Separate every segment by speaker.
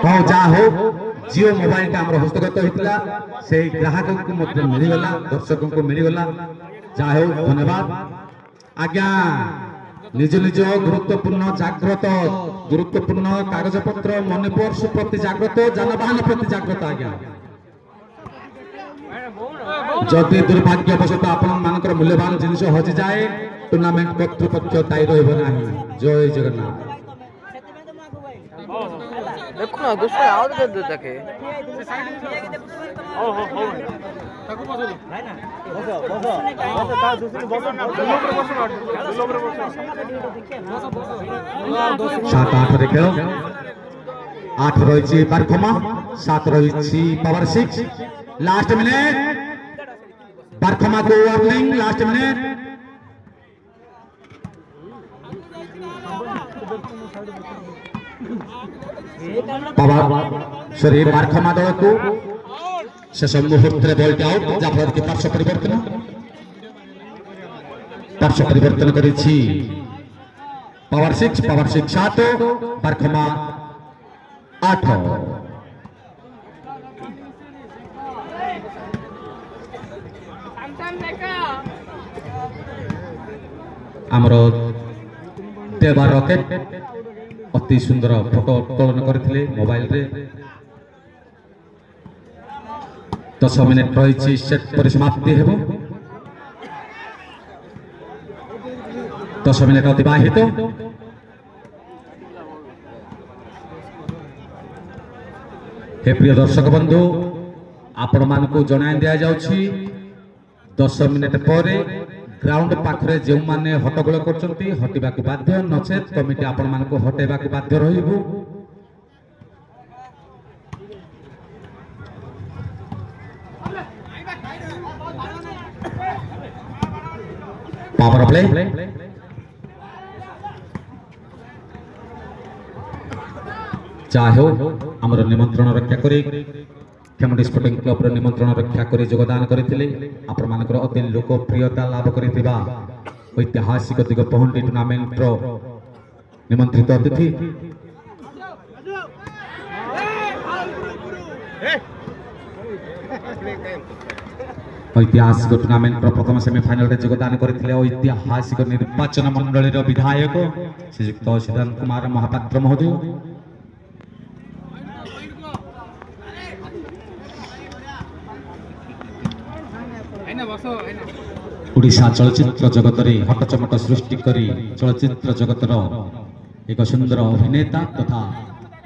Speaker 1: कौन जा हो जियो मोबाइल का हस्तगत होता से ग्राहक को मिलगला दर्शकों को मिलगला जा हो धन्यवाद आज्ञा निज निज गुरुत्वपूर्ण जाग्रत गुरुत्वपूर्ण कागज पत्र मनी पर्स प्रति जाग्रत जानवाहन प्रति जाग्रत आज्ञा जदि दुर्भाग्यवशत आपण मानकर मूल्यवान जिनिस हजि जाए टूर्नामेंट कर्तृपक्ष दायी रहा जय जगन्नाथ
Speaker 2: देखो ना दूसरा आउट कर दे ताके
Speaker 1: सात आठ रे खेल 8 रही बारखमा 7 रही पावर 6 लास्ट मिनट बारखमा को वार्निंग लास्ट मिनट सॉरी बारखमा दल को शेष मुहूर्त बॉल आउट जहाँफल कि पार्श्व परिवर्तन कर पावर 6 7 बारखमा 8 आमर देवा रॉकेट अति सुंदर फोटो उत्तोलन करथिले मोबाइल रे 10 मिनिट रही सेट परिसमाप्ति हेबो 10 मिनिट अतिबाहित हे प्रिय दर्शक बंधु आपण मानकु जणाय दिया जाउछि 10 मिनिट पर ग्राउंड पाखरे जो माने हट्टगोल करछंती हटिबा को बाध्य नचेत कमिटी आपण मानकु हटेबा को बाध्य रहिबो पावर प्ले चाहे आमर निमंत्रण रक्षा करी खेमटी स्पोर्टिंग क्लब रो निमंत्रण रक्षा करी योगदान करथिले आपण मानकर अति लोकप्रियता लाभ करथिबा ऐतिहासिक दिग पहंडी टूर्नामेंट रो निमंत्रित अतिथि ऐतिहासिक टूर्नामेंट रो प्रथम सेमीफाइनल रे योगदान करथिले ऐतिहासिक निर्वाचन मंडली रो विधायक श्रीयुक्त सिद्धांत कुमार महापात्र महोदय ओडिशा चलचित्र जगत रे हटचमट सृष्टि करी चलचित्र जगतर एक सुंदर अभिनेता तथा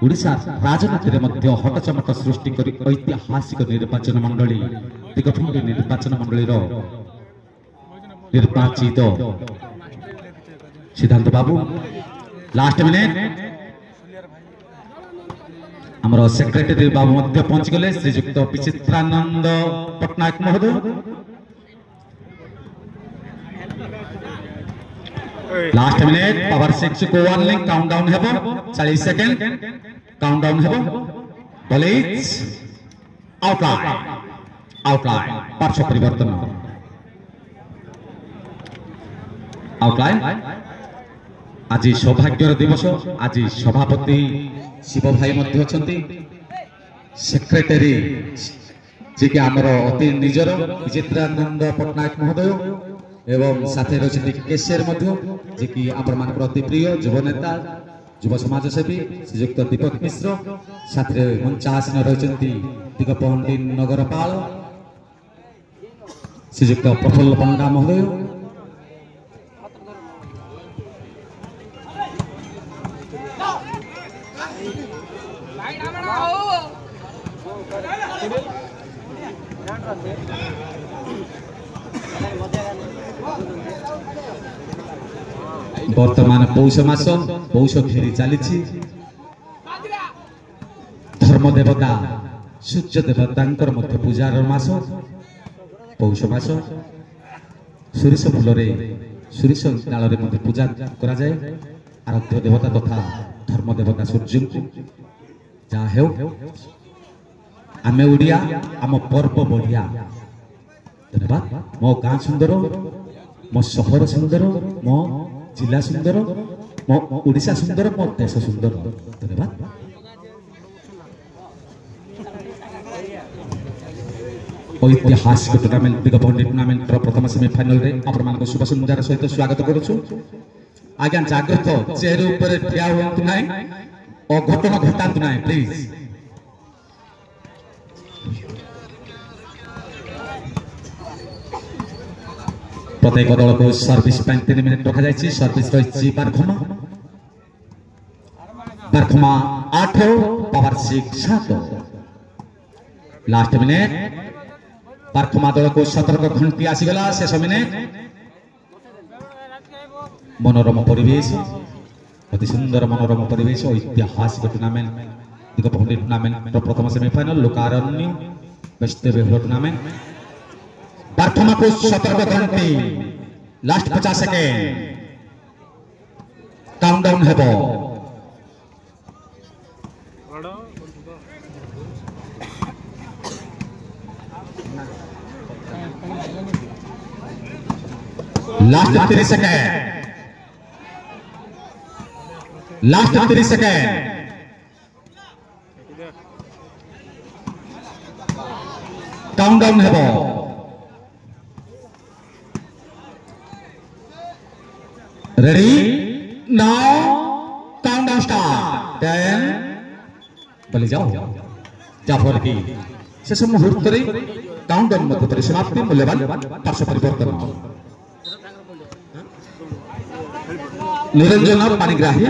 Speaker 1: ओडिशा राजनीति रे मध्य हटचमट सृष्टि करी ऐतिहासिक निर्वाचन मंडली दिगफुंडी निर्वाचन मंडली रो निर्वाचित सिद्धांत बाबू लास्ट मिनिट हमरो सेक्रेटरी बाबू मध्य पहुंच गले श्रीयुक्त विचित्रानंद पटनायक महोदय लास्ट मिनिट पावर 6 को वार्निंग काउंटडाउन हेबो 40 सेकंड काउंटडाउन हेबो बॉलिज आउटलाइन पार्श्व परिवर्तन आउटलाइन आज सौभाग्यर दिवस आज सभापति शिव भाई मध्य अछंती सेक्रेटरी जे कि हमर अति निजर विचित्रानंद पटनायक महोदय एवं साथे रचित केशर मध्य जे कि आपण मानकर अति प्रिय युव नेता युव समाज सेवी श्रीयुक्त दीपक मिश्र साथे मंचासन रचित दिगपहंडी नगरपाल श्रीयुक्त प्रफुल्ल पंडा महोदय वर्तमान पौष मास पौष घेरी चली धर्म देवता सूर्य देवता मध्य पूजार मास पौष मास सुरिश फूल सुरिश डाल मध्य पूजा करा जाए आराध्य देवता तथा धर्म देवता सूर्य को जहा आमे ओडिया आम पर्व बढ़िया धन्यवाद मो गाँ सुंदर मो सहर सुंदर मो जिला सुंदर ओडिशा सुंदर मो देश सुंदर धन्यवाद ऐतिहासिक टूर्नामेंट बिग बाउंड्री टूर्नामेंट प्रथम सेमिफाइनल रे आपण मान शुभ सुंदर सहित स्वागत करूछु आज्ञा जागृत चेयर ऊपर ठिया होंतु नाही अघटन घटांतु नाही प्लीज प्रत्येक दल को सर्विस 3 मिनिट रखा जायछि सर्विस रही बारखमा 8 पावर 6 7 लास्ट मिनिट बारखमा दल को सतर्क घंटी आसीगला शेष मिनिट मनोरम परिवेश अति सुंदर मनोरम परिवेश ऐतिहासिक टूर्नामेंट दिग बाउंड्री टूर्नामेंट प्रथम सेमिफाइनल लोकारण्य वेस्टबेंगल टूर्नामेंट बारखमा को सतर्क घंटी लास्ट 50 सेकेंड काउंटडाउन हेबो last 30 second last 30 second countdown हेबो रेडी नाउ काउंटडाउन स्टार्ट 10 बोले जाओ जाफर की शेष मुहूर्त रे काउंटडाउन मध्य परिसमाप्ति मूल्यवान पार्श्व परिवर्तन निरंजन पाणिग्राही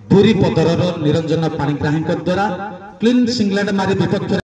Speaker 1: पूरी पदर निरंजन पाणिग्राही द्वारा क्लीन सिंगलैंड मारी विपक्ष